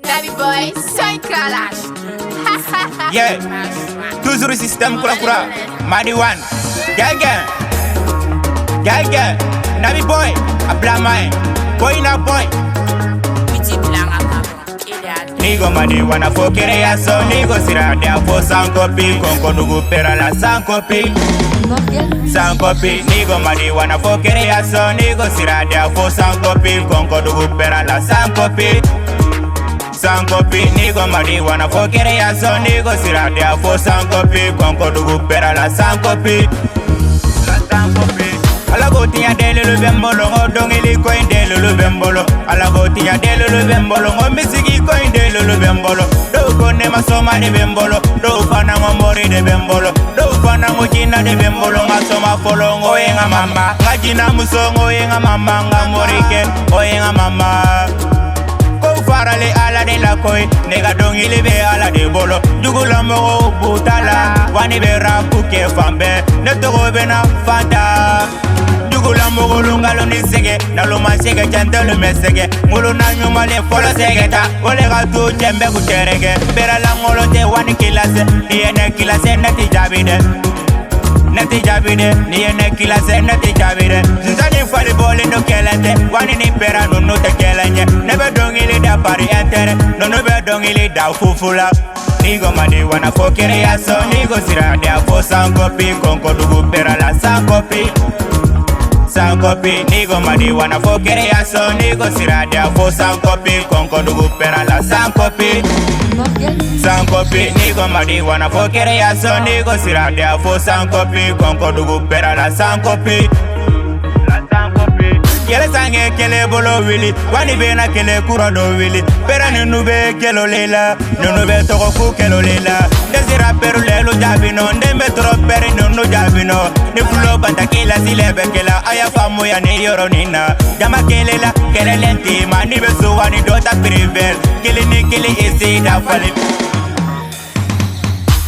Nabi boy, soy kalash. Yeah, toujours le système kura Madi One, gang, Nabi boy, ablamai, boy na boy. Nigo Madi One fo création, nigo sirade fo sans copie, konko nugu pera la sans copie. Sans copie, nigo Madi One fo création, nigo sirade fo sans copie, konko nugu pera la sans copie. Sans copie, nigo Madi One fo création, nigo sirade fo sans copie, konko nugu pera la sans copie. La sans copie. Ala go tinya dele lu bembolo, dongili ko indele lu bembolo. Ala go tinya dele lu bembolo, misigi ko indele lu bembolo. Do ko ne masoma de bembolo, do fana ngomori de bembolo, do fana ngojina de bembolo, ngasoma folo ngoyenga mama, ngajina musongo yenga mama, ngamorike oyenga mama. Farale ala de la koi, nega dongili be ala de bolo. Dugula mo butala, wani be rapu ke fambe, netogo bena fanta. Dugula mo lungalo ni sege, nalo masege chantelo mesege. Mulu na nyuma le folo segeta, ole gatu jembe kucherege. Bera la ngolo te wani kilase, niene kilase neti jabide. Neti jabide, niene kilase neti jabide. Zani fali bole no kelente, wani ni pera no te kelenge. Nebe dongili da pari entere, no be dongili da fufula. Nigo Madi One fo création, nigo sirade fo sans copie, konko dugu pera la sans copie. Sans copie, nigo Madi One fo création, nigo sirade fo sans copie, konko dugu pera la sans copie. Sans copie, nigo Madi One fo création, nigo sirade fo sans copie, konko dugu pera la sans copie. Kele sange kele bolo wili, wani bena kele kura do wili. Pera ni nube kelo lela, nube toko ku kelo lela. Desira peru lelo jabino, ndembe tro peri no jabino. Ni fulo banta kila silebe kela, aya famu ya ni yoro nina. Jama kele la, kele lenti, mani besu wani dota privel. Kili ni kili isi da fali.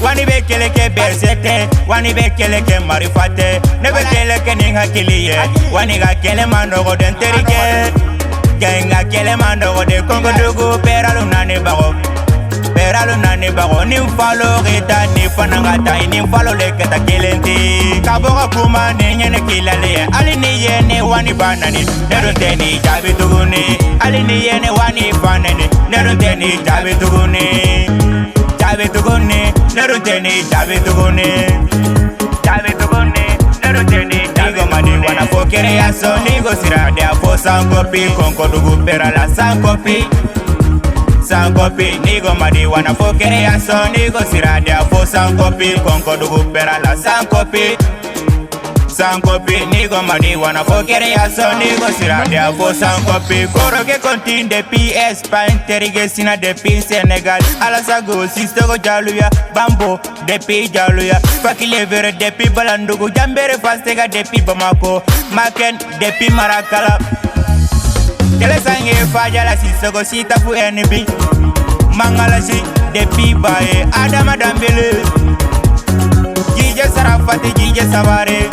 Wani be kele ke bersete, wani be kele ke marifate, nebe kele ke ninga kiliye, wani ga kele mandogo den terike, genga kele mandogo de kongo dugu peralu nani bago, nimfalo rita ni fanangata, nimfalo leketa kilenti, kaboga kuma ni nyene kilale, ali ni yene wani banani, nerunte ni jabi tuguni, ali ni yene wani fanani, nerunte ni jabi tuguni. Jabe tugone, neruteni, jabe tugone, neruteni. Nigo Madi One fo création, nigo sirade fo sans copie, konko dugu pera la sans copie. Sans copie, nigo Madi One fo création, nigo sirade fo sans copie, konko dugu pera la sans copie. Sans copie, nigo Madi One fo création, nigo sirade fo sans copie. Koro ke continue depuis Espagne, terige sina depuis Sénégal. Alasago, Sistogo Jaluya, Bambo depuis Jaluya. Fakile vere depuis Balandugu, Jambere Fastega depuis Bamako, Maken depuis Marakala. Kele sange fajala Sistogo sita fu NB, Mangalasi depuis Baye, Adama Dambele, Jije Sarafati, Jije Savare.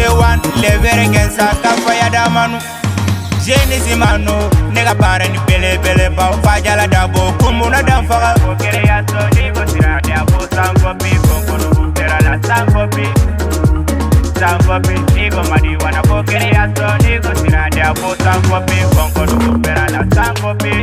One levere gensa kafaya damanu Jenisi manu nega pare ni bele ba fajala dabo kumuna damfaga création nigo sirade fo sans copie konko dugu pera la sans copie nigo Madi One fo création nigo sirade fo sans copie konko dugu pera la sans copie.